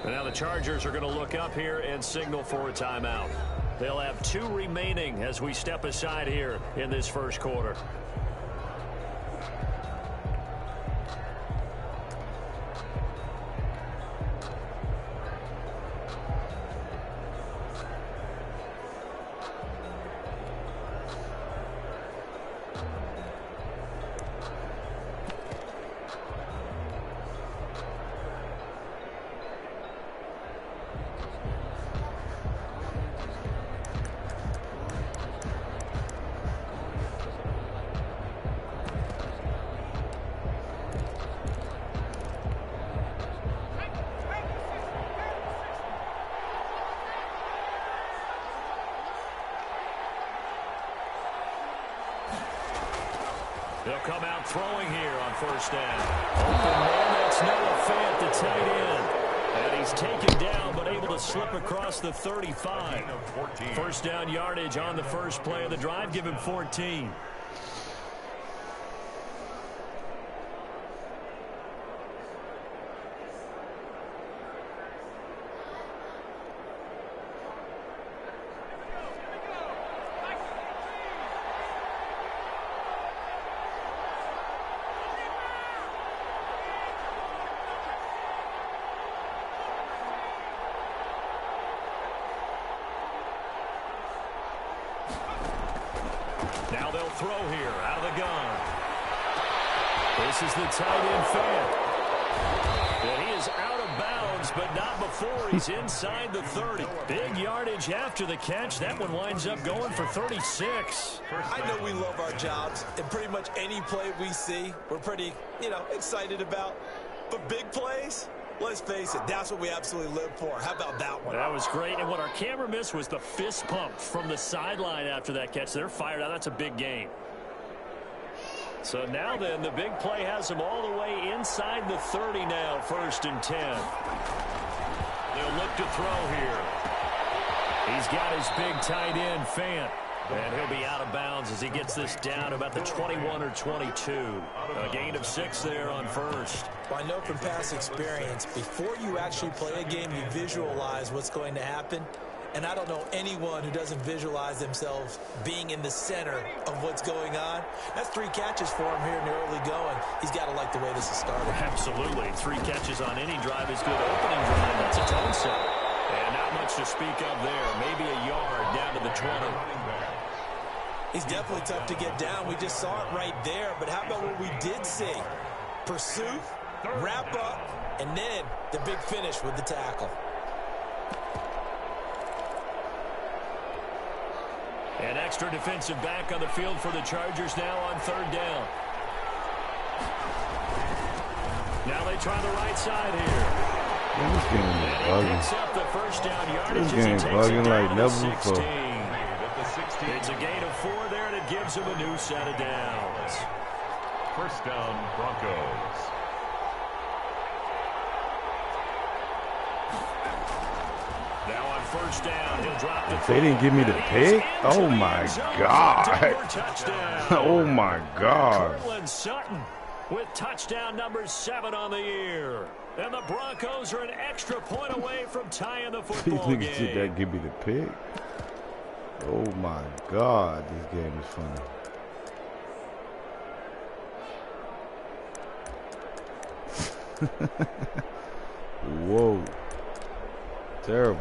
And now the Chargers are going to look up here and signal for a timeout. They'll have 2 remaining as we step aside here in this first quarter. They'll come out throwing here on first down. Open man, that's Noah Fant, the tight end. And he's taken down, but able to slip across the 35. First down yardage on the first play of the drive. Give him 14. Now they'll throw here out of the gun. This is the tight end Fant. And he is out of bounds, but not before he's inside the 30. Big yardage after the catch. That one winds up going for 36. I know we love our jobs, and pretty much any play we see, we're pretty, excited about. But big plays, let's face it, that's what we absolutely live for. How about that one? That was great. And what our camera missed was the fist pump from the sideline after that catch. They're fired out. That's a big gain. So now then, the big play has them all the way inside the 30 now, 1st and 10. They'll look to throw here. He's got his big tight end, Fant. And he'll be out of bounds as he gets this down about the 21 or 22. A gain of 6 there on first. Well, I know from past experience, before you actually play a game, you visualize what's going to happen. And I don't know anyone who doesn't visualize themselves being in the center of what's going on. That's 3 catches for him here in the early going. He's got to like the way this is started. Absolutely. 3 catches on any drive is good. Opening drive, that's a tone set. And not much to speak of there. Maybe a yard down to the 20. He's definitely tough to get down. We just saw it right there. But how about what we did see? Pursuit, wrap up, and then the big finish with the tackle. An extra defensive back on the field for the Chargers now on 3rd down. Now they try the right side here. This game is bugging. Picks up the first down yardage. This game is bugging like never before. It's a gain of 4 there, and it gives him a new set of downs. First down, Broncos. Now on first down, he'll drop the. If they didn't give me the pick, oh my God. Oh my God. Courtland Sutton with touchdown number 7 on the year. And the Broncos are an extra point away from tying the football game. These niggas did that give me the pick. Oh my God, this game is funny. Whoa. Terrible.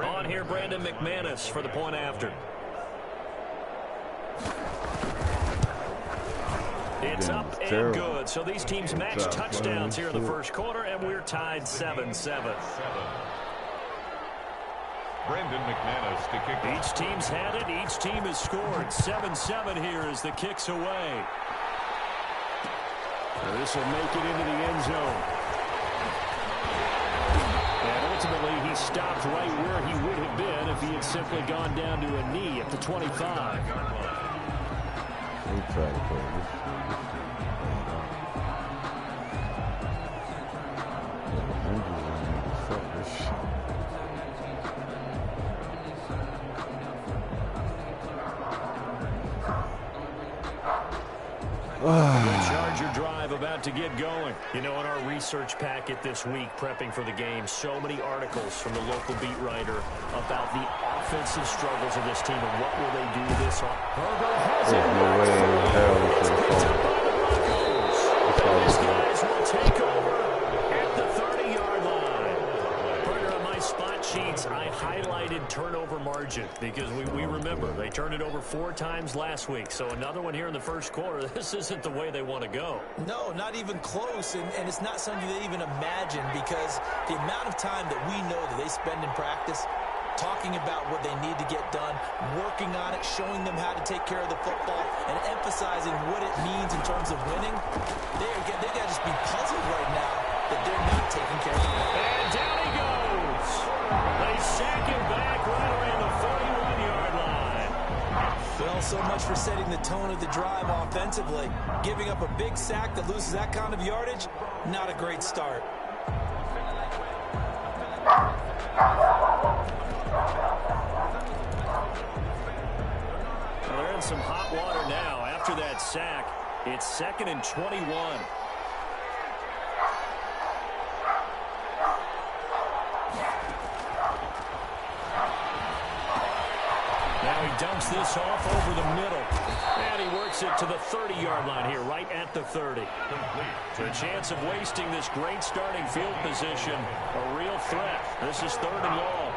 On here, Brandon McManus for the point after. It's up and good. So these teams match touchdowns here in the first quarter, and we're tied 7-7. Brandon McManus to kick off. Each team's had it. Each team has scored. 7-7 here as the kick's away. So this will make it into the end zone. And ultimately, he stopped right where he would have been if he had simply gone down to a knee at the 25. He tried to play this. The Charger drive about to get going. You know, in our research packet this week, prepping for the game, so many articles from the local beat writer about the offensive struggles of this team and what will they do this on. Herbert has it. There's no way in hell we should have These guys will take over at the 30-yard line. Partner, on my spot sheets, I highlighted turnover margin because we remember they turned it over 4 times last week. So another one here in the first quarter. This isn't the way they want to go. No, not even close, and it's not something they even imagine because the amount of time that we know that they spend in practice talking about what they need to get done, working on it, showing them how to take care of the football, and emphasizing what it means in terms of winning. They got to just be puzzled right now that they're not taking care of it. And down he goes. They sack him back right around the 41-yard line. Well, so much for setting the tone of the drive offensively. Giving up a big sack that loses that kind of yardage, not a great start. Well, they're in some hot water now. After that sack, it's 2nd and 21. Now he dumps this off over the middle. And he works it to the 30-yard line here, right at the 30. The chance of wasting this great starting field position, a real threat. This is 3rd and long.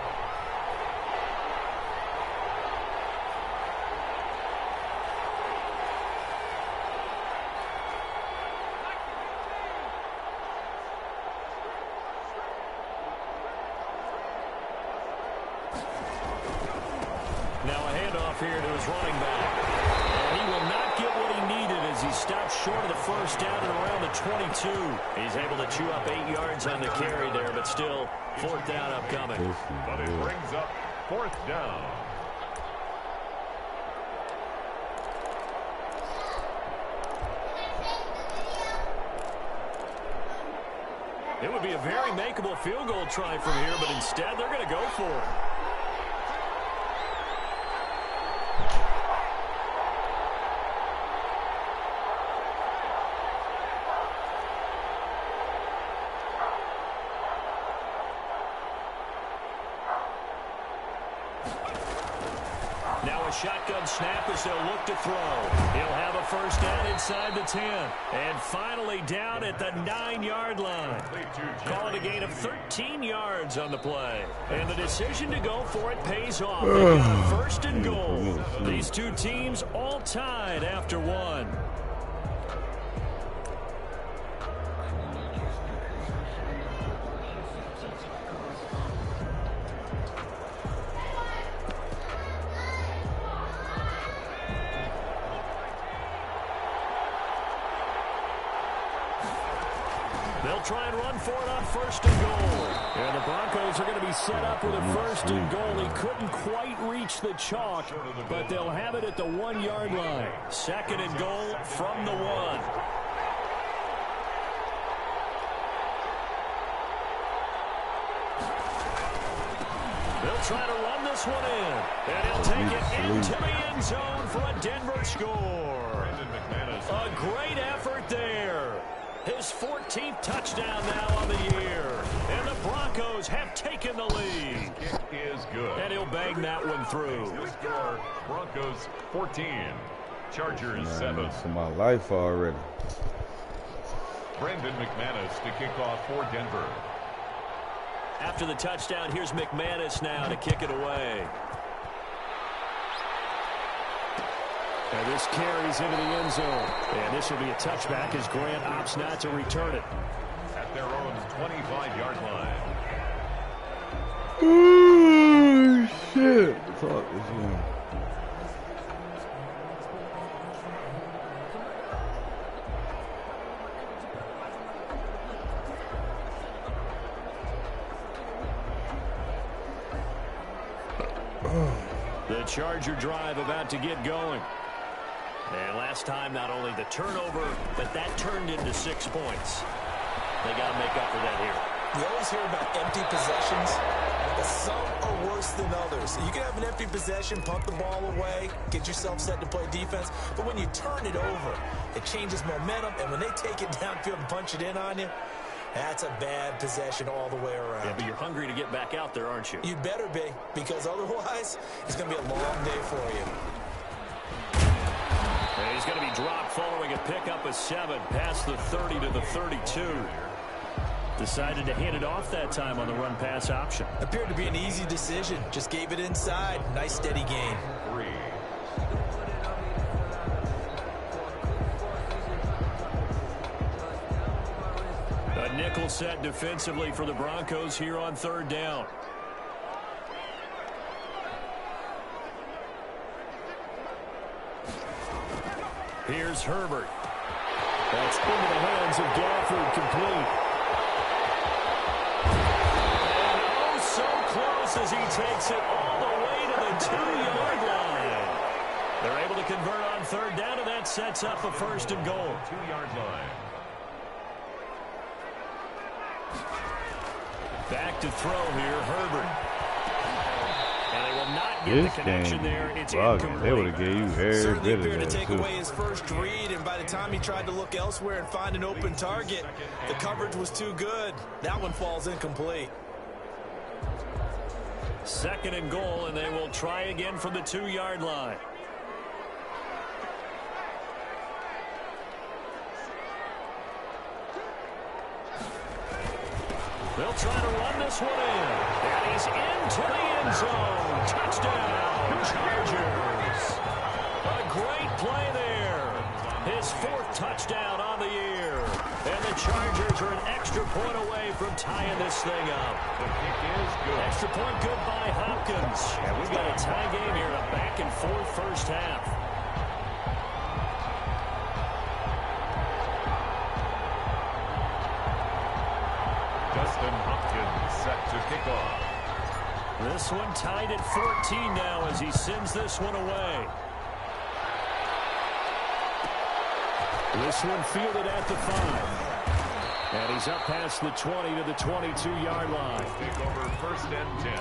Now a handoff here to his running back. And he will not get what he needed as he stops short of the first down and around the 22. He's able to chew up 8 yards on the carry there, but still 4th down upcoming. But it brings up 4th down. It would be a very makeable field goal try from here, but instead they're going to go for it. Now a shotgun snap as they'll look to throw. He'll have a first down inside the 10. And finally down at the 9-yard line. Call it a gain of 13 yards on the play. And the decision to go for it pays off. They got a 1st and goal. These two teams all tied after 1. They'll try and run for it on 1st and goal. And the Broncos are going to be set up with a 1st and goal. He couldn't quite reach the chalk, but they'll have it at the 1-yard line. 2nd and goal from the 1. They'll try to run this one in. And he'll take it into the end zone for a Denver score. A great effort there. His 14th touchdown now on the year. And the Broncos have taken the lead. Kick is good. And he'll bang that one through. Your score, Broncos 14. Chargers 7. For my life already. Brandon McManus to kick off for Denver. After the touchdown, here's McManus now to kick it away. And this carries into the end zone. And this will be a touchback as Grant opts not to return it. At their own 25-yard line. Oh, shit. Fuck this one. The Charger drive about to get going. And last time, not only the turnover, but that turned into 6 points. They got to make up for that here. You always hear about empty possessions. The Some are worse than others. You can have an empty possession, punt the ball away, get yourself set to play defense. But when you turn it over, it changes momentum. And when they take it downfield and punch it in on you, that's a bad possession all the way around. Yeah, but you're hungry to get back out there, aren't you? You better be, because otherwise it's going to be a long day for you. And he's going to be dropped following a pickup of 7 past the 30 to the 32. Decided to hand it off that time on the run-pass option. Appeared to be an easy decision. Just gave it inside. Nice, steady gain. 3. A nickel set defensively for the Broncos here on 3rd down. Here's Herbert. That's into the hands of Gafford, complete. As he takes it all the way to the 2-yard line. They're able to convert on 3rd down, and that sets up a 1st and goal. 2-yard line. Back to throw here, Herbert. And they will not get the connection there. It's incomplete. They would have gave you every Certainly bit of appeared that, to take too. away his first read, and by the time he tried to look elsewhere and find an open target, the coverage was too good. That one falls incomplete. 2nd and goal, and they will try again from the 2-yard line. They'll try to run this one in. And he's into the end zone. Touchdown, Chargers. A great play there. His 4th touchdown on the year. And the Chargers are an extra point away from tying this thing up. The kick is good. Extra point good by Hopkins. And we've got a tie game here, a back-and-forth first half. Justin Hopkins set to kick off. This one tied at 14 now as he sends this one away. This one fielded at the 5. And he's up past the 20 to the 22-yard line. Take over 1st and 10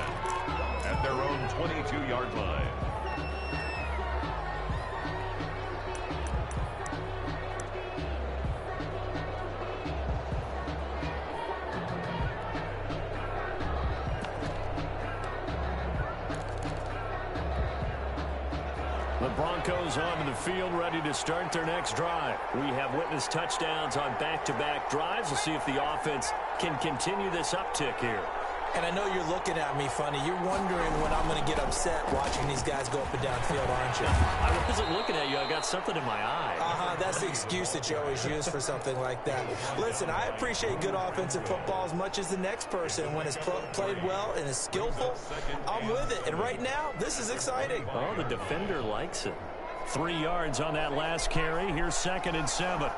at their own 22-yard line. The Broncos onto the field, ready to start their next drive. We have witnessed touchdowns on back-to-back drives. We'll see if the offense can continue this uptick here. And I know you're looking at me funny. You're wondering when I'm going to get upset watching these guys go up and down field, aren't you? I wasn't looking at you. I got something in my eye. That's the excuse that you always use for something like that. Listen, I appreciate good offensive football as much as the next person. When it's played well and is skillful, I'm with it. And right now, this is exciting. Oh, the defender likes it. 3 yards on that last carry. Here's 2nd and 7.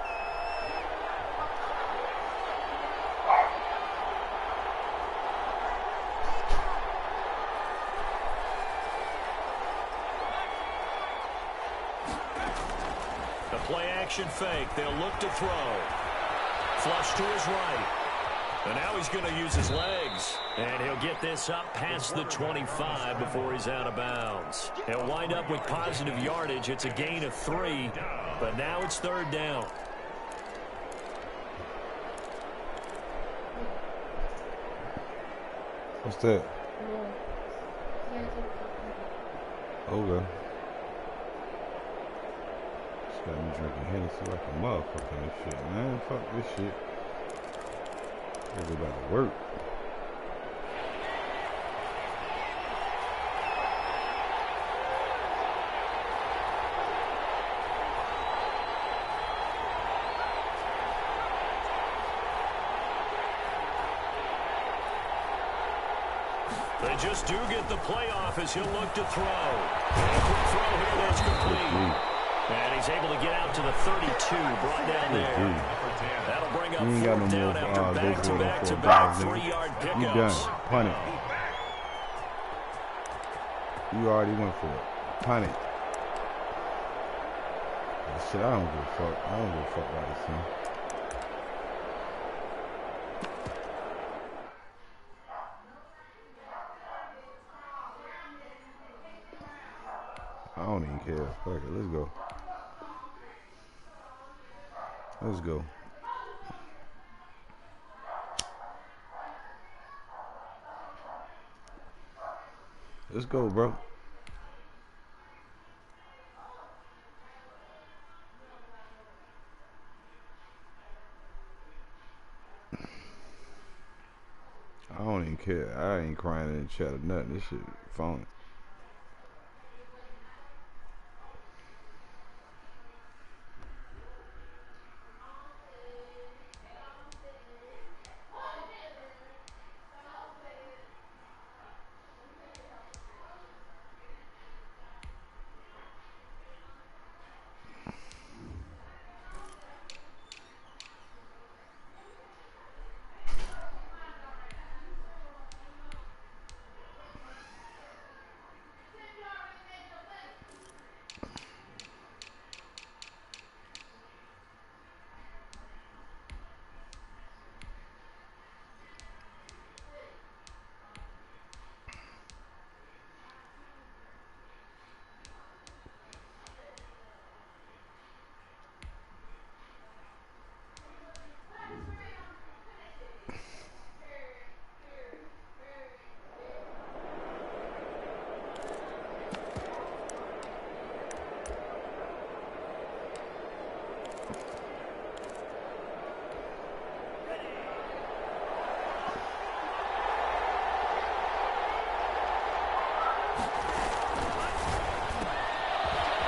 Play-action fake. They'll look to throw. Flush to his right. And now he's going to use his legs. And he'll get this up past the 25 before he's out of bounds. He'll wind up with positive yardage. It's a gain of 3. But now it's 3rd down. What's that? Okay. Got me drinking Hennessy like a motherfucker and shit, man. Fuck this shit. Gotta go back to work. They just do get the playoff as he'll look to throw. And a quick throw here that's complete. And he's able to get out to the 32, brought down there. That'll bring up 4th down after back-to-back 3-yard pickups. You done. Punt it. You already went for it. Punt it. Shit, I don't give a fuck. I don't give a fuck about this thing. I don't even care. Fuck it. Let's go. Let's go. Let's go, bro. I don't even care. I ain't crying in the chat or nothing. This shit phony.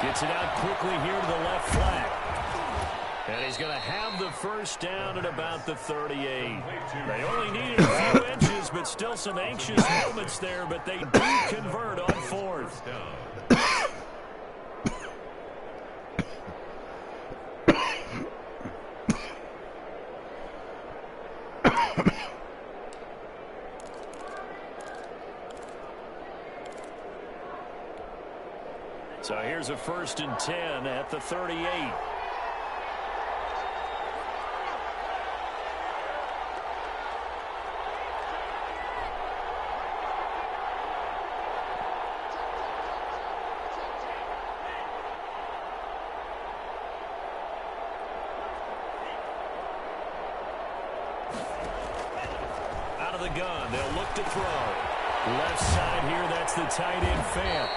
Gets it out quickly here to the left flank. And he's going to have the first down at about the 38. They only needed a few inches, but still some anxious moments there, but they do convert on fourth. So here's a 1st and 10 at the 38. Out of the gun, they'll look to throw. Left side here, that's the tight end Fant.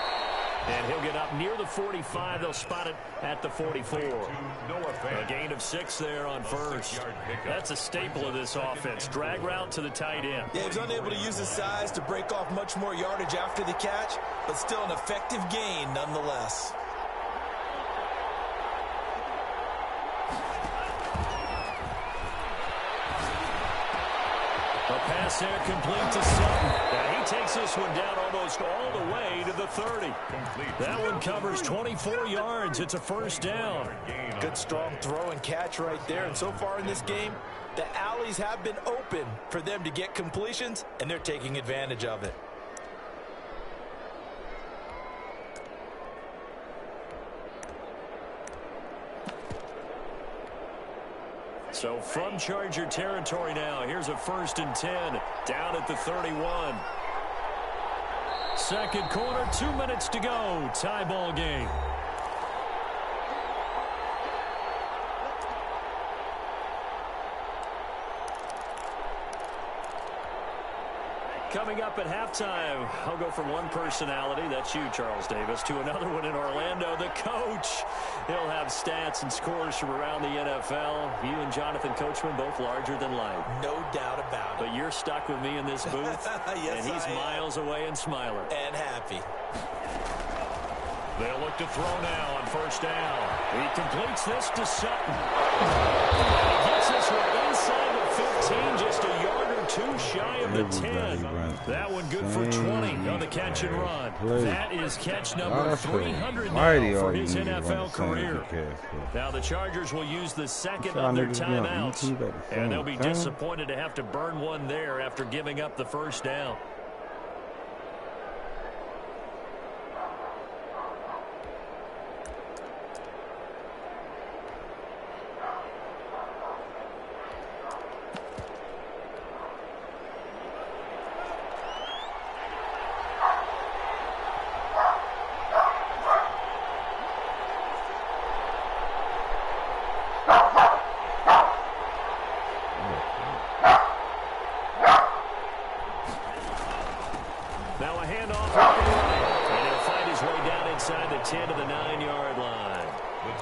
And he'll get up near the 45. They'll spot it at the 44. A gain of 6 there on first. That's a staple of this offense. Drag route to the tight end. Yeah, he was unable to use his size to break off much more yardage after the catch, but still an effective gain nonetheless. A pass there complete to Sutton. And he takes this one down almost all the way to the 30. That one covers 24 yards. It's a first down. Good strong throw and catch right there. And so far in this game, the alleys have been open for them to get completions, and they're taking advantage of it. So from Charger territory now, here's a 1st and 10 down at the 31. Second quarter, 2 minutes to go. Tie ball game. Coming up at halftime, I'll go from one personality, that's you, Charles Davis, to another one in Orlando, the coach. He'll have stats and scores from around the NFL. You and Jonathan Coachman, both larger than life. No doubt about it. But you're stuck with me in this booth, yes, and he's miles away and smiling. And happy. They'll look to throw now on first down. He completes this to Sutton. He gets this one inside the 15, just a yard or two shy of the 10. That one good for 20 on the catch and run. That is catch number 300 now for his NFL career. Now the Chargers will use the second of their timeouts, and they'll be disappointed to have to burn one there after giving up the first down. Now a handoff up and running. And he'll find his way down inside the 10 to the 9-yard line.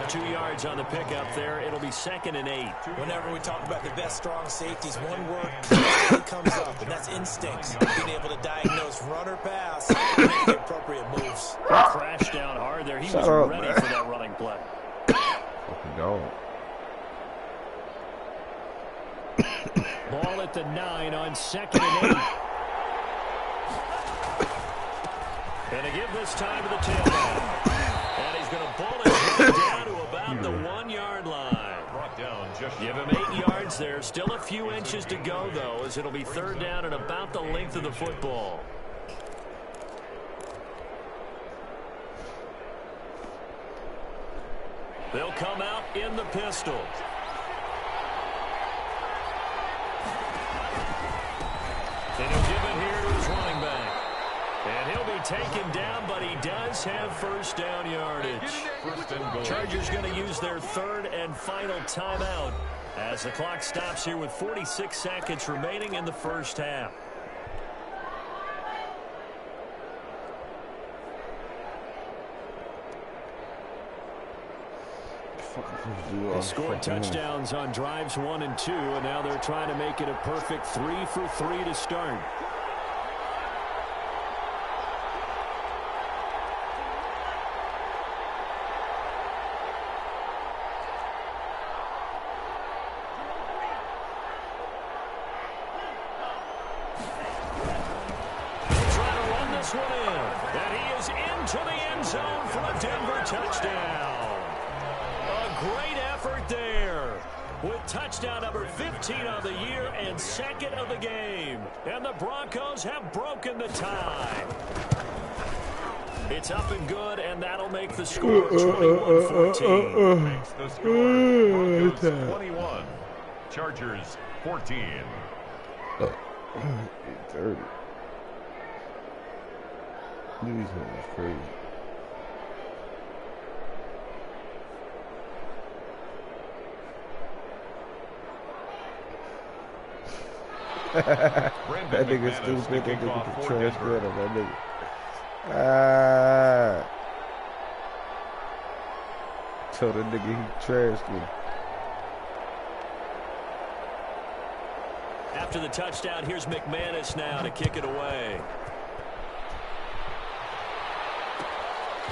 2 yards on the pickup there. It'll be 2nd and 8. Whenever we talk about the best strong safeties, one word constantly comes up, and that's instincts. Being able to diagnose run or pass and make the appropriate moves. Crashed down hard there. He was ready for that running play. Fucking dog. Ball at the 9 on 2nd and 8. And to give this time to the tailback. And he's going to pull his way down to about the 1-yard line. Brought down just Give him 8 yards there. Still a few inches to go, though, as it'll be 3rd down and about the length of the football. They'll come out in the pistol. And he'll give it here to his running back. And he'll be taken down, but he does have 1st down yardage. 1st and goal. Chargers going to use their 3rd and final timeout as the clock stops here with 46 seconds remaining in the 1st half. They scored touchdowns on drives 1 and 2, and now they're trying to make it a perfect 3 for 3 to start. They'll try to run this one in, and he is into the end zone for a Denver touchdown. Great effort there with touchdown number 15 on the year and 2nd of the game. And the Broncos have broken the tie. It's up and good, and that'll make the score 21-14. Makes the score Broncos 21. Chargers 14. It's dirty. These hoes crazy. That nigga stupid. That nigga can trash better. That nigga. Told that nigga he trashed me. After the touchdown, here's McManus now to kick it away.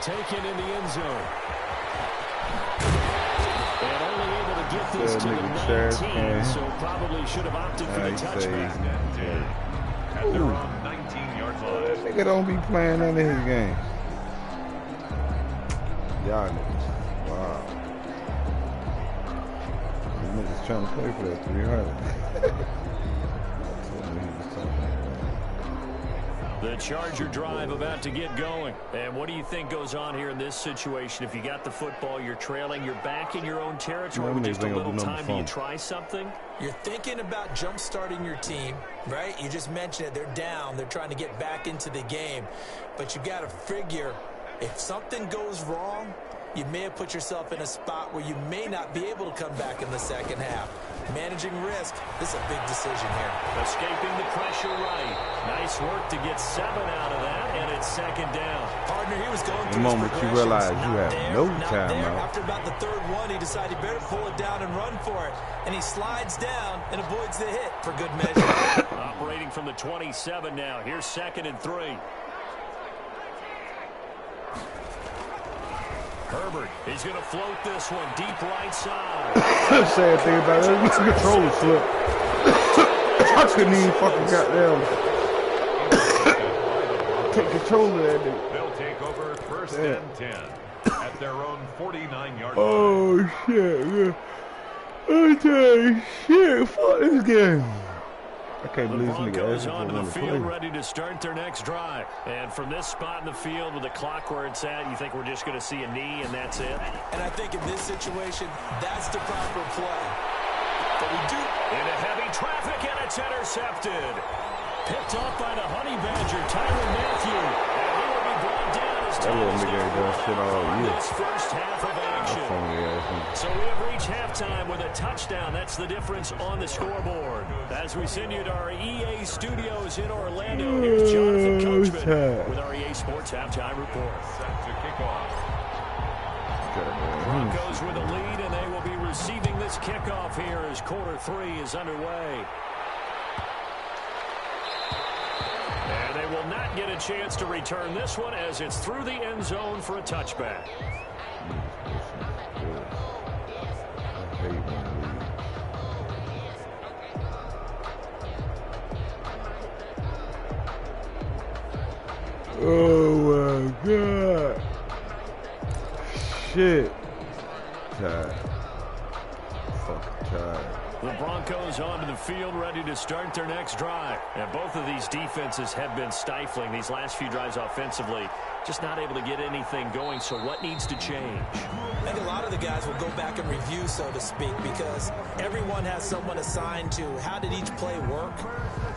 Taken in the end zone. And only able to get this to the 19, so probably should have opted for the touchback. At their own 19-yard line. Nigga don't be playing none of his games. Y'all niggas. Wow. These niggas trying to play for that 300. The Charger drive about to get going. And what do you think goes on here in this situation? If you got the football, you're trailing, you're back in your own territory with just a little time. Do you try something? You're thinking about jump-starting your team, right? You just mentioned it. They're down. They're trying to get back into the game. But you got to figure, if something goes wrong, you may have put yourself in a spot where you may not be able to come back in the 2nd half. Managing risk, this is a big decision here. Escaping the pressure right. Nice work to get 7 out of that, and it's 2nd down. Partner, he was going The through moment you realize you have no timeout. After about the 3rd one, he decided he better pull it down and run for it. And he slides down and avoids the hit for good measure. Operating from the 27 now. Here's 2nd and 3. Herbert, he's going to float this one deep right side. Sad thing about it, it's a controller slip. I couldn't even fucking goddamn take control of that nigga. They'll take over 1st and 10 at their own 49-yard line. Oh shit, okay, shit, fuck this game. I can't believe this nigga Broncos asked onto for the one to field, play. ready to start their next drive. And from this spot in the field with the clock where it's at, you think we're just going to see a knee and that's it? And I think in this situation, that's the proper play. But we do. Into heavy traffic, and it's intercepted. Picked off by the Honey Badger, Tyrann Mathieu. And he will be brought down as That little time nigga ain't done shit all year. this first half of action. So we have reached halftime with a touchdown. That's the difference on the scoreboard. As we send you to our EA studios in Orlando, here's Jonathan Coach Richmond with our EA Sports Halftime Report. Set to kick off. Broncos with a lead, and they will be receiving this kickoff here as quarter 3 is underway. And they will not get a chance to return this one as it's through the end zone for a touchback. Oh my God. Shit. Tired. Fucking tired. The Broncos onto the field ready to start their next drive. And both of these defenses have been stifling these last few drives offensively. Just not able to get anything going, so what needs to change? I think a lot of the guys will go back and review, so to speak, because everyone has someone assigned to how did each play work.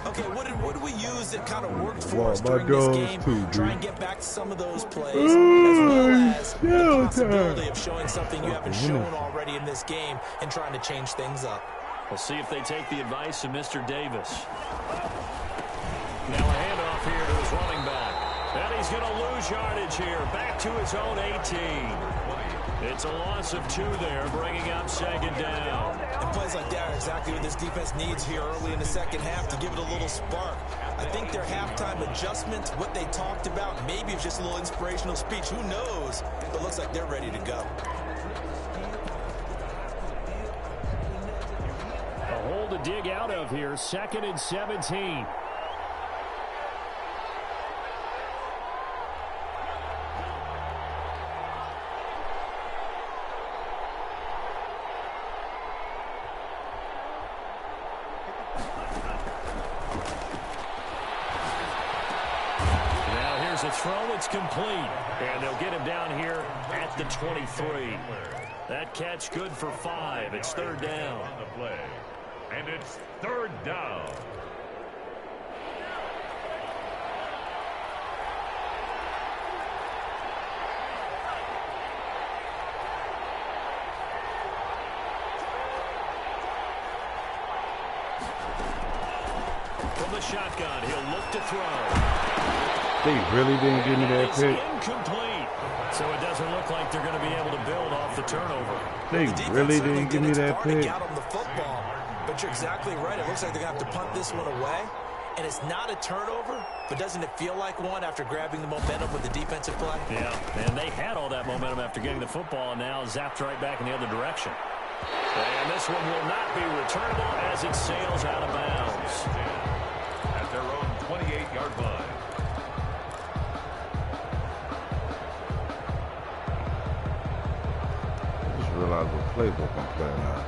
Okay, what did we use that kind of worked for us during this game? Try and get back to some of those plays, as well as the possibility of showing something you haven't shown already in this game and trying to change things up. We'll see if they take the advice of Mr. Davis. Now a handoff here to his running back. And he's going to lose yardage here, back to his own 18. It's a loss of 2 there, bringing up second down. And plays like that are exactly what this defense needs here early in the second half to give it a little spark. I think their halftime adjustments, what they talked about, maybe it's just a little inspirational speech. Who knows? But it looks like they're ready to go. A hole to dig out of here, 2nd and 17. A throw, it's complete, and they'll get him down here at the 23. That catch good for 5. It's 3rd down. On the play, and it's 3rd down. From the shotgun, he'll look to throw. They really didn't give me that pick. Incomplete. So it doesn't look like they're going to be able to build off the turnover. They really didn't give me that pick. Out on the football, but you're exactly right. It looks like they're going to have to punt this one away. And it's not a turnover, but doesn't it feel like one after grabbing the momentum with the defensive play? Yeah, and they had all that momentum after getting the football, and now zapped right back in the other direction. And this one will not be returnable as it sails out of bounds. At their own 28-yard line. Realize what playbook I'm playing now.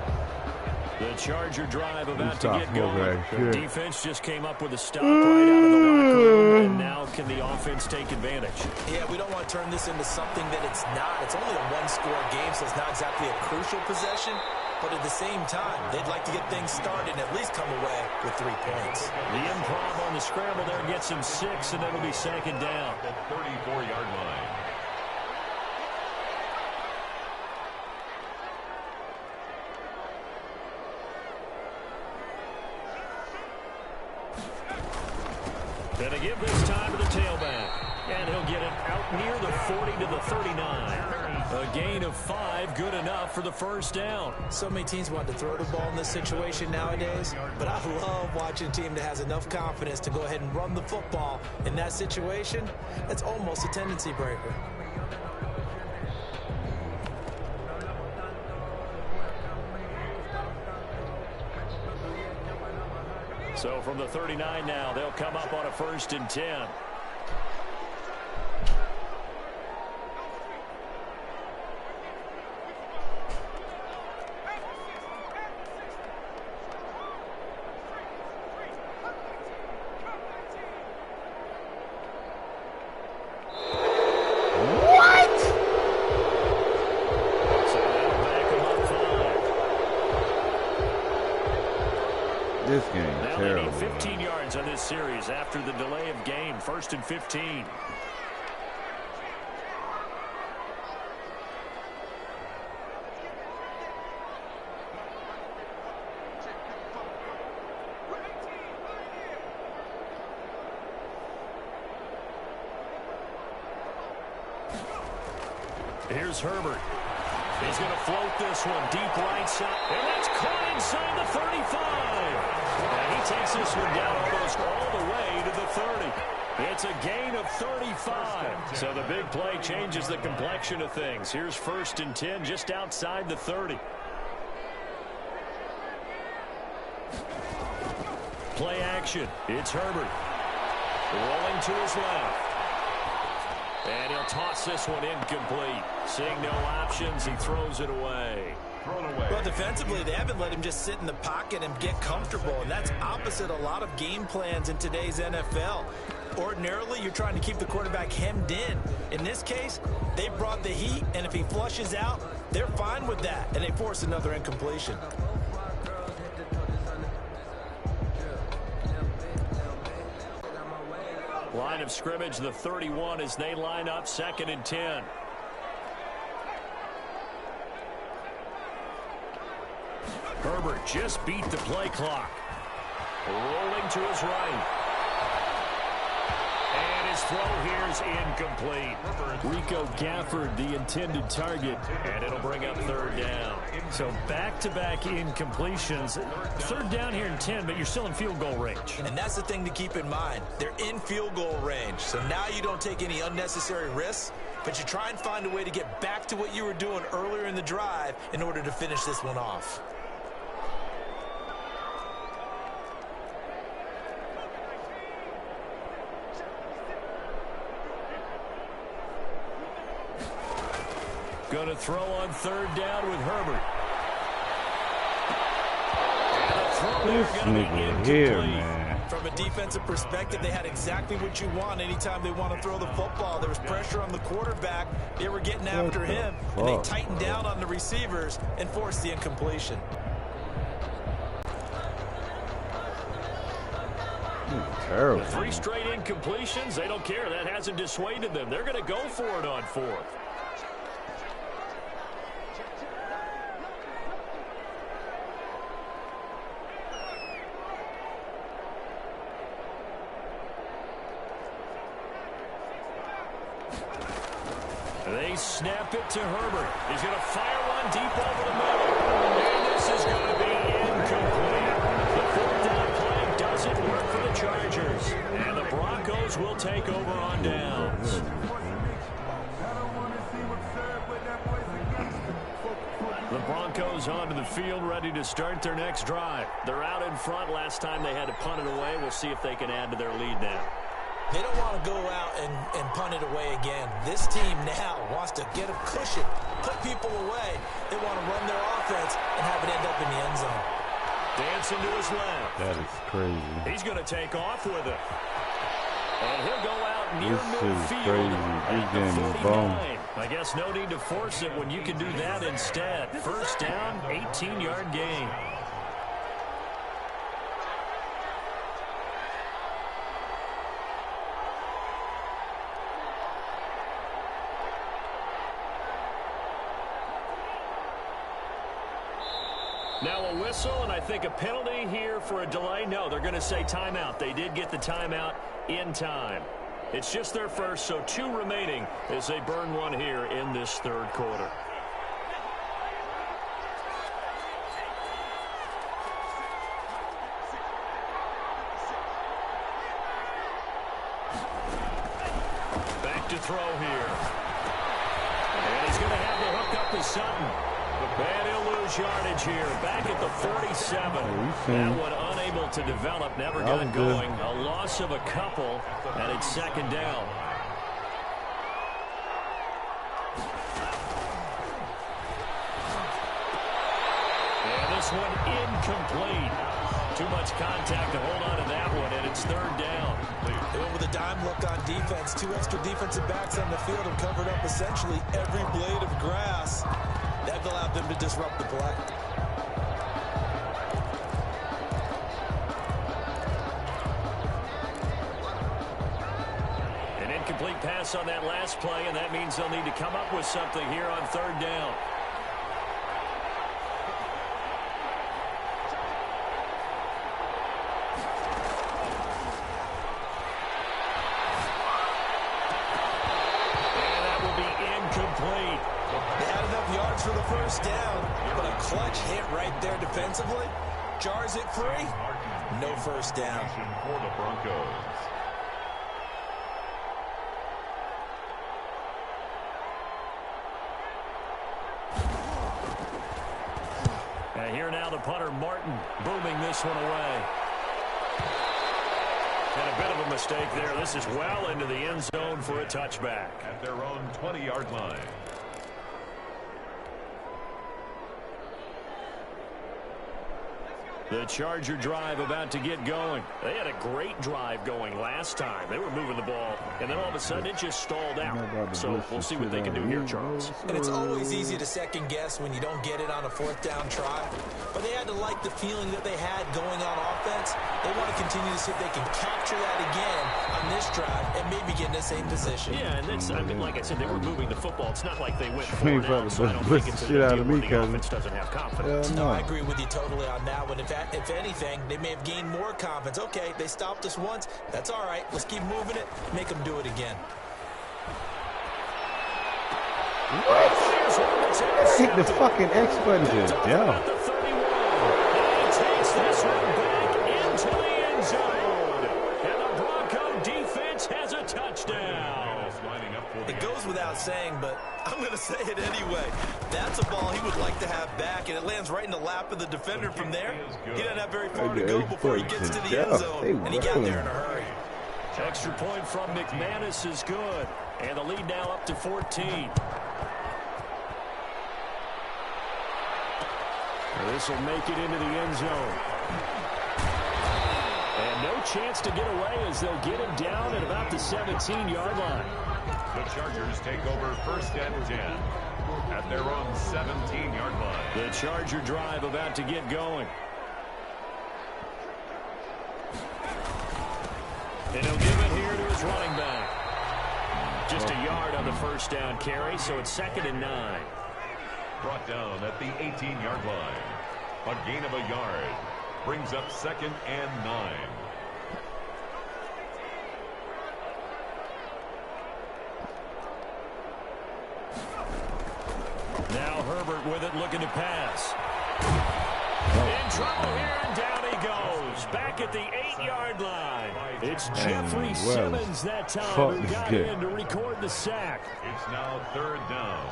The Charger drive about to get going. The defense just came up with a stop right out of the locker room, and now can the offense take advantage? Yeah, we don't want to turn this into something that it's not. It's only a one-score game, so it's not exactly a crucial possession. But at the same time, they'd like to get things started and at least come away with 3 points. The improv on the scramble there gets him 6, and it'll be 2nd down. The 34-yard line. Gonna give this time to the tailback. And he'll get it out near the 40 to the 39. A gain of 5, good enough for the 1st down. So many teams want to throw the ball in this situation nowadays, but I love watching a team that has enough confidence to go ahead and run the football. In that situation, that's almost a tendency breaker. So from the 39 now, they'll come up on a 1st and 10. This game is terrible. 15 yards on this series after the delay of game. 1st and 15. Here's Herbert. He's going to float this one deep right side. And that's caught inside the 35. And he takes this one down almost all the way to the 30. It's a gain of 35. So the big play changes the complexion of things. Here's 1st and 10 just outside the 30. Play action. It's Herbert. Rolling to his left. And he'll toss this one incomplete. Seeing no options, he throws it away. Well, defensively, they haven't let him just sit in the pocket and get comfortable, and that's opposite a lot of game plans in today's NFL. Ordinarily, you're trying to keep the quarterback hemmed in. In this case, they brought the heat, and if he flushes out, they're fine with that, and they force another incompletion. Line of scrimmage, the 31, as they line up 2nd and 10. Herbert just beat the play clock. Rolling to his right. And his throw here is incomplete. Rico Gafford, the intended target. And it'll bring up 3rd down. So back-to-back incompletions. 3rd down here in 10, but you're still in field goal range. And that's the thing to keep in mind. They're in field goal range. So now you don't take any unnecessary risks, but you try and find a way to get back to what you were doing earlier in the drive in order to finish this one off. Going to throw on 3rd down with Herbert. This nigga here, man. From a defensive perspective, they had exactly what you want anytime they want to throw the football. There was pressure on the quarterback. They were getting after him, and they tightened down on the receivers and forced the incompletion. Terrible. 3 straight incompletions, they don't care. That hasn't dissuaded them. They're going to go for it on 4th. They snap it to Herbert. He's going to fire one deep over the middle. And this is going to be incomplete. The 4th down play doesn't work for the Chargers. And the Broncos will take over on downs. The Broncos onto the field, ready to start their next drive. They're out in front. Last time they had to punt it away. We'll see if they can add to their lead now. They don't want to go out and punt it away again. This team now wants to get a cushion, put people away. They want to run their offense and have it end up in the end zone. Dancing to his left. That is crazy. He's going to take off with it. And he'll go out near This is midfield. crazy. This game is bomb. I guess no need to force it when you can do that instead. 1st down, 18-yard gain. Now a whistle, and I think a penalty here for a delay. No, they're going to say timeout. They did get the timeout in time. It's just their first, so 2 remaining as they burn one here in this 3rd quarter. Back to throw here. And he's going to have the hook up to Sutton. And he'll lose yardage here. Back at the 47. That one unable to develop. Never got going. A loss of a couple. And it's 2nd down. And this one incomplete. Too much contact to hold on to that one. And it's 3rd down. They went with a dime look on defense. 2 extra defensive backs on the field and covered up essentially every blade of grass. That allowed them to disrupt the play. An incomplete pass on that last play, and that means they'll need to come up with something here on 3rd down. yards for the first down, but a clutch hit right there defensively. Jars it free. No first down. For the Broncos. And here now the punter, Martin, booming this one away. And a bit of a mistake there. This is well into the end zone for a touchback. At their own 20-yard line. The Charger drive about to get going. They had a great drive going last time. They were moving the ball, and then all of a sudden it just stalled out. So we'll see what they can do here, Charles. And it's always easy to second guess when you don't get it on a fourth down try. But they had to like the feeling that they had going on offense. They want to continue to see if they can capture that again on this drive and maybe get in the same position. Yeah, and that's, I mean, like I said, they were moving the football. It's not like they went 4 down, so I don't think it's a shit out deal of where me, the offense doesn't have confidence. No, I agree with you totally on that one. If anything, they may have gained more confidence. Okay, they stopped us once. That's all right. Let's keep moving it. Make them do it again. What? Hit the fucking X button. Yeah. He takes this one back into the end zone. And the Bronco defense has a touchdown. It goes without saying, but I'm going to say it anyway. That's a ball he would like to have back, and it lands right in the lap of the defender from there. He doesn't have very far to go before he gets to the end zone, and he got there in a hurry. Extra point from McManus is good, and the lead now up to 14. This will make it into the end zone. And no chance to get away as they'll get him down at about the 17-yard line. The Chargers take over first and 10 at their own 17-yard line. The Charger drive about to get going. And he'll give it here to his running back. Just a yard on the first down carry, so it's 2nd and 9. Brought down at the 18-yard line. A gain of a yard brings up 2nd and 9. Now Herbert with it, looking to pass. In trouble here, and down he goes. Back at the 8-yard line. It's Jeffrey Simmons that time who got in to record the sack. It's now 3rd down.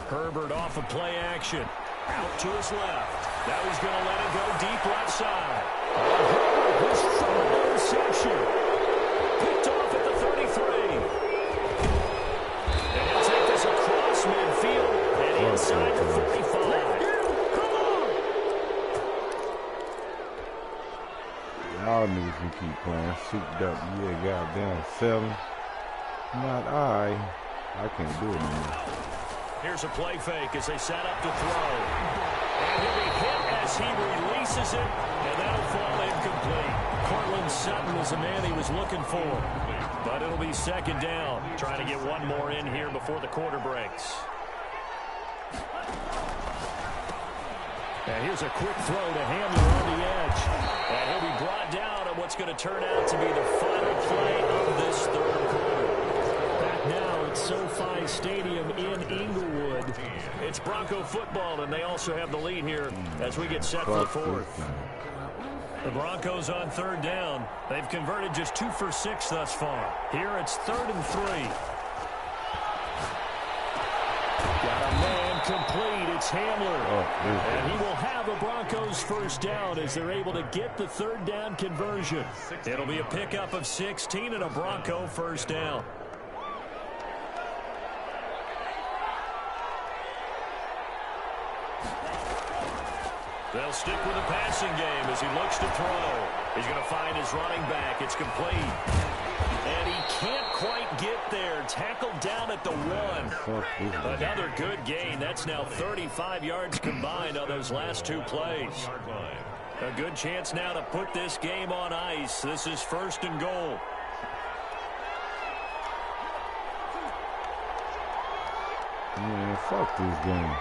Herbert off of play action. Out to his left. Now he's going to let it go deep left side. Herbert, his third interception. Picked off at the 33. And he'll take this across midfield and inside the 45. Come on! Y'all niggas can keep playing. Souped up. Yeah, goddamn 7. Not I. I can't do it anymore. Here's a play fake as they set up to throw. And he'll be hit as he releases it, and that'll fall incomplete. Cortland Sutton was the man he was looking for. But it'll be 2nd down. Trying to get one more in here before the quarter breaks. And here's a quick throw to Hamler on the edge. And he'll be brought down on what's going to turn out to be the final play of this third quarter. Back now at SoFi Stadium in Inglewood. It's Bronco football, and they also have the lead here as we get set for the fourth. The Broncos on 3rd down. They've converted just 2 for 6 thus far. Here it's 3rd and 3. Got a man complete. It's Hamler. And he will have a Broncos first down as they're able to get the 3rd down conversion. It'll be a pickup of 16 and a Bronco first down. They'll stick with the passing game as he looks to throw. He's going to find his running back. It's complete. And he can't quite get there. Tackled down at the 1. Another good gain. That's now 35 yards combined on those last 2 plays. A good chance now to put this game on ice. This is 1st and goal. Man, fuck this game.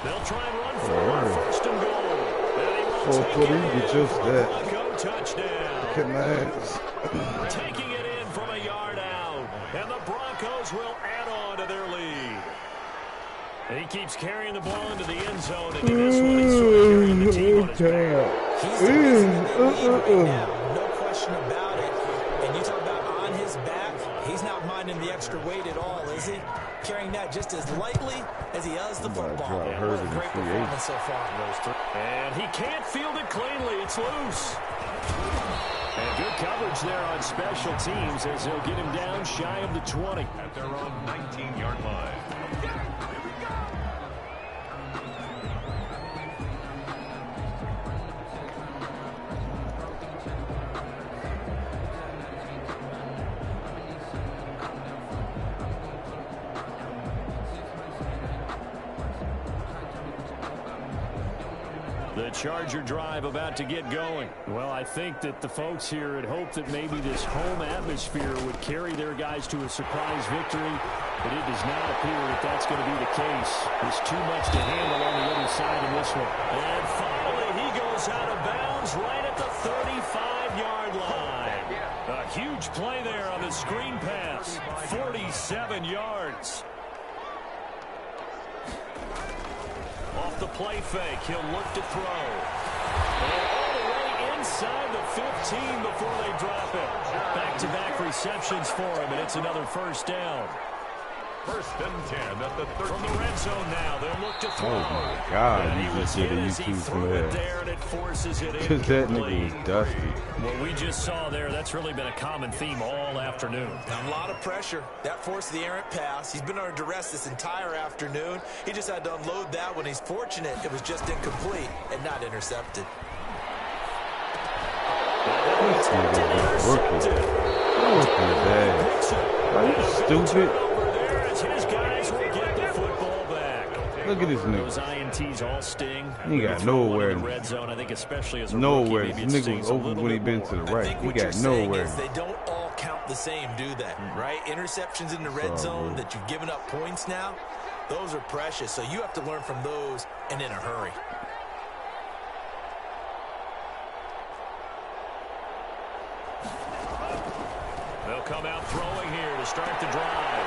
They'll try and run forward. 1st and goal. Get just that. Touchdown. Get my ass. Taking it in from a yard out. And the Broncos yards will add on to their lead. And he keeps carrying the ball into the end zone, and in this one, he's sort of carrying the team on his back. He's the reason they lead right now, no question about it. And you talk about on his back, he's not minding the extra weight at all, is he? Carrying that just as lightly as he does the football. Yeah, what a great performance so far. And he can't field it cleanly. It's loose. And good coverage there on special teams as they'll get him down shy of the 20. At their own 19-yard line. The Charger drive about to get going. Well, I think that the folks here had hoped that maybe this home atmosphere would carry their guys to a surprise victory, but it does not appear that that's going to be the case. There's too much to handle on the other side in this one. And finally, he goes out of bounds right at the 35-yard line. A huge play there on the screen pass. 47 yards. Off the play fake, he'll look to throw. And all the way inside the 15 before they drop it. Back-to-back receptions for him, and it's another first down. First and 10 at the 13. From the red zone now, they'll look to throw. Oh my God, he just did a YouTube from there. Because that nigga was dusty. What we just saw there, that's really been a common theme all afternoon. A lot of pressure. That forced the errant pass. He's been under duress this entire afternoon. He just had to unload that when he's fortunate it was just incomplete and not intercepted. This nigga is rookie. Are you stupid? His guys will get the football back. Look at this nigga. Those INTs all sting. He got nowhere. Red zone, I think, especially as a nowhere. rookie, This nigga was open when he been to the right. He got nowhere. They don't all count the same, do they? Right? Interceptions in the red zone that you've given up points now, those are precious. So you have to learn from those and in a hurry. They'll come out throwing here to start the drive.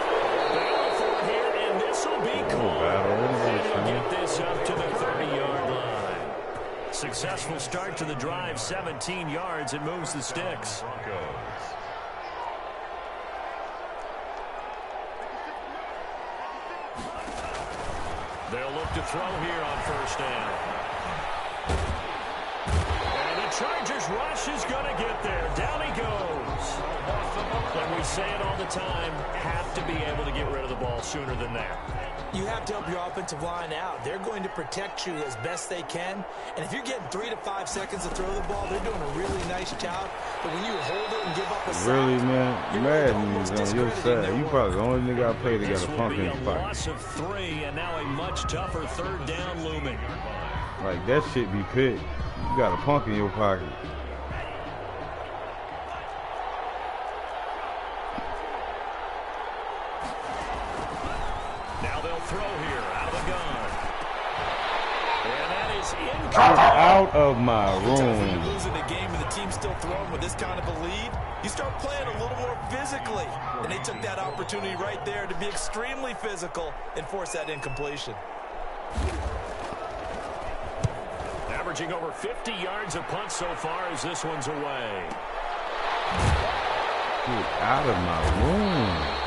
Battle for here, and this will be called. And he'll get this up to the 30-yard line. Successful start to the drive, 17 yards. It moves the sticks. They'll look to throw here on first down. And the Chargers rush is going to get there. Down he goes. And we say it all the time, have to be able to get rid of the ball sooner than that. You have to help your offensive line out. They're going to protect you as best they can. And if you're getting 3 to 5 seconds to throw the ball, they're doing a really nice job. But when you hold it and give up a sack, really, man, Madden is on your side. You probably the only nigga I played that got a punk in his pocket. Loss of 3, and now a much tougher third down looming. Like, that shit be picked. You got a punk in your pocket. Now they'll throw here out of the gun. And that is incomplete. Get out of my when you're room. losing the game and the team's still throwing with this kind of a lead, you start playing a little more physically. And they took that opportunity right there to be extremely physical and force that incompletion. Averaging over 50 yards a punt so far as this one's away. Get out of my room.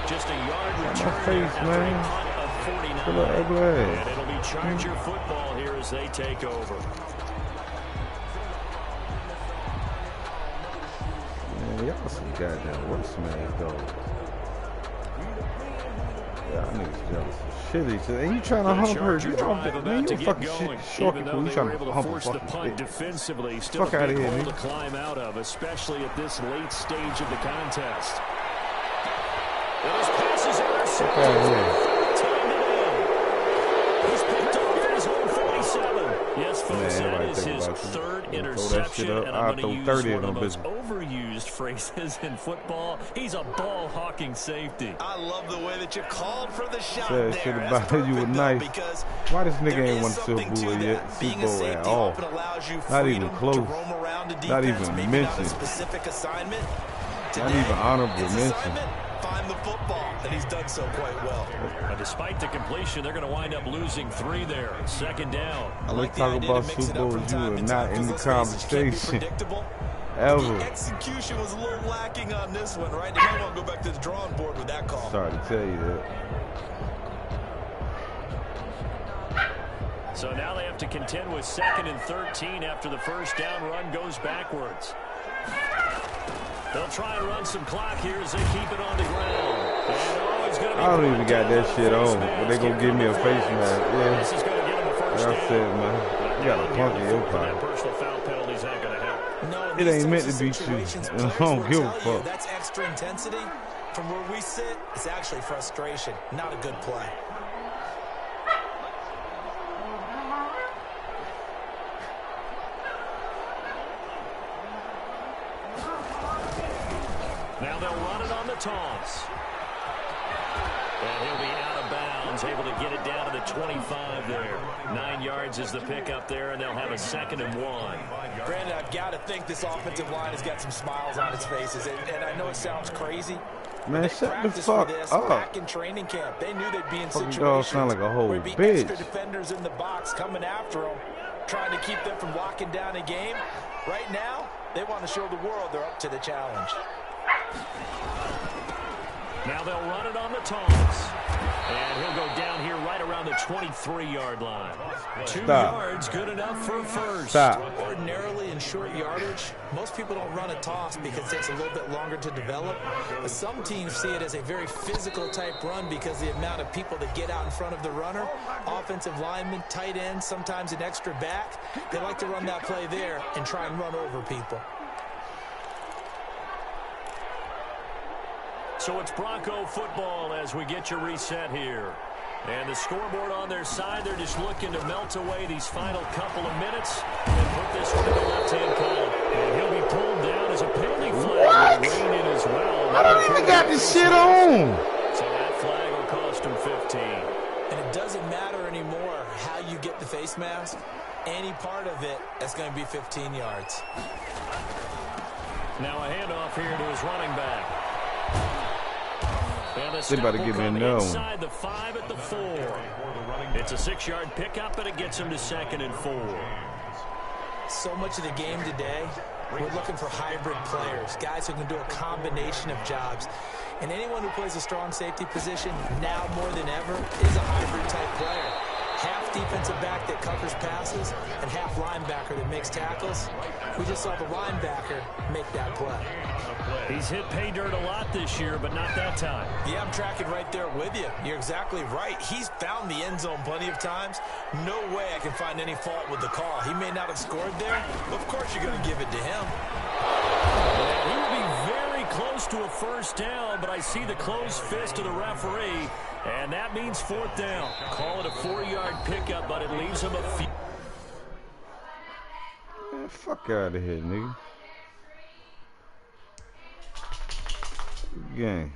Just a yard return my face, after man. a punt of 49. Look at that. And it'll be Charger football here as they take over. Man, y'all some goddamn worse man, though. Y'all niggas jealous of shit each other. And you trying to hump her. You don't, man, you fucking shit short people. You trying to hump a fucking shit. Defensively, still Fuck a out of big here, hole man. to climb out of, especially at this late stage of the contest. And his pass is intercepted. Fuck out of here. He's picked off at his own 47. Yes, folks, Man, that everybody is think his about you. third Throw that interception, shit up. and I'll I'm throw going to 30 use of one of them those bitches. overused phrases in football. He's a ball-hawking safety. I love the way that you called for the shot Said there. shit That's about you perfect, were though, nice. because Why this nigga there ain't is won Super something Bowl to yet? that. Super Being a Bowl safety at all. often allows you Not even freedom close. to roam around the defense, Not even maybe mentioned. not a specific assignment. Not Today, even honorable his mention. assignment, find the football, and he's done so quite well. Despite the completion, they're going to wind up losing 3 there. Second down. I like talking about Super Bowls. You are not in the conversation. Ever. The execution was a little lacking on this one, right? They might want to go back to the drawing board with that call. Sorry to tell you that. So now they have to contend with 2nd and 13 after the first down run goes backwards. They'll try and run some clock here as they keep it on the ground. I don't even got that shit on, but they gonna give me a face mask. Yeah. This is going to get them a first That's down. it, man. You got a punk in your pocket. Personal foul penalties ain't going to help. No, It ain't meant to be you. I don't give a fuck. That's extra intensity. From where we sit, it's actually frustration, not a good play. Now they'll run it on the toss. And he'll be out of bounds, able to get it down to the 25 there. 9 yards is the pickup there, and they'll have a 2nd and 1. Brandon, I've got to think this offensive line has got some smiles on its faces, and I know it sounds crazy. Man, shut the fuck up. Back in training camp, they knew they'd be in Fucking situations dog sound like a whole where there'd be bitch. extra defenders in the box coming after them, trying to keep them from locking down a game. Right now, they want to show the world they're up to the challenge. Now they'll run it on the toss. And he'll go down here right around the 23-yard line. 2 yards, good enough for a first. Stop. Ordinarily in short yardage, most people don't run a toss because it takes a little bit longer to develop. But some teams see it as a very physical type run because the amount of people that get out in front of the runner, offensive linemen, tight ends, sometimes an extra back, they like to run that play there and try and run over people. So it's Bronco football as we get your reset here. And the scoreboard on their side, they're just looking to melt away these final couple of minutes and put this one in the left-hand column. And he'll be pulled down as a penalty flag will rain in as well. I don't even got this shit on. So that flag will cost him 15. And it doesn't matter anymore how you get the face mask. Any part of it, that's going to be 15 yards. Now a handoff here to his running back. They about to give me a no. Inside the 5 at the 4. It's a 6-yard pickup, and it gets him to 2nd and 4. So much of the game today, we're looking for hybrid players, guys who can do a combination of jobs. And anyone who plays a strong safety position, now more than ever, is a hybrid type player. Half defensive back that covers passes and half linebacker that makes tackles. We just saw the linebacker make that play. He's hit pay dirt a lot this year, but not that time. Yeah, I'm tracking right there with you. You're exactly right. He's found the end zone plenty of times. No way I can find any fault with the call. He may not have scored there, but of course you're going to give it to him. He will be very close to a first down, but I see the closed fist of the referee, and that means 4th down. Call it a 4-yard pickup, but it leaves him a few. Man, fuck out of here, nigga. Gang.